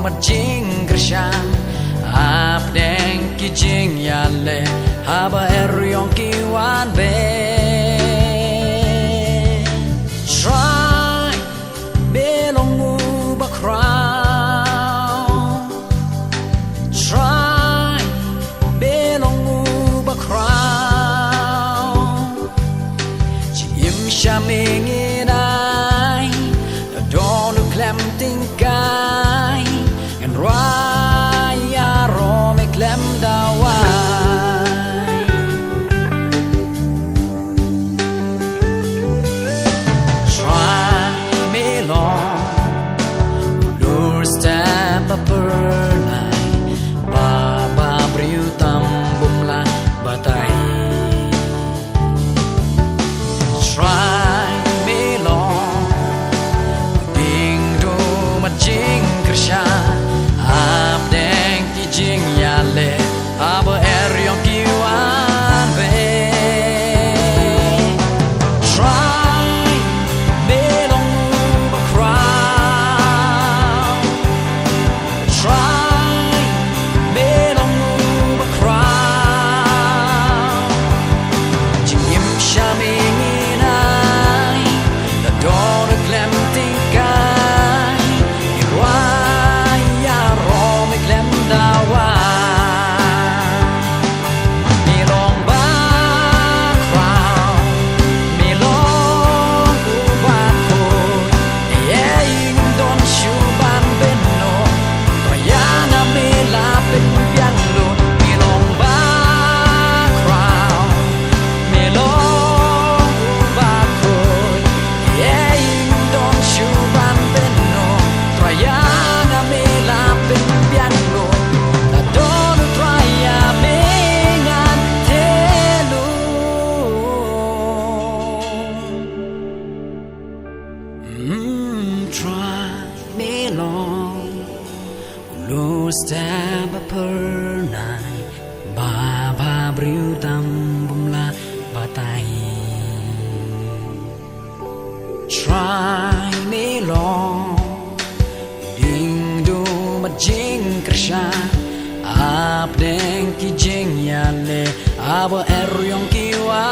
mặt chính krishan ap đen ki jing yale haba erion ki wan be try belongu ba crown try belongu ba crown chim shaming in I don't clam think guy and raya rom clam dawai try me long lure step up nai baba briu tam bumla batai try me long ding do ma jing krisha ap deng ki jing yale abo erion ki wan be try me long ba crown try me long ba crown chim shaming in I the dawn of clem think guy in waya rom clem dawa me long ba crown me long ba ko yeah in don shu ban ben no to ya na me la ben pian lo me long ba crown me long ba ko yeah in don shu ban ben no to ya na me la ben pian lo ta don try ya me ngan te lo try me long lu step per nai ba ba briu tam bum la ba tai try me long ding do ma jing krisha ap deng ki jing yale abo erion ki wa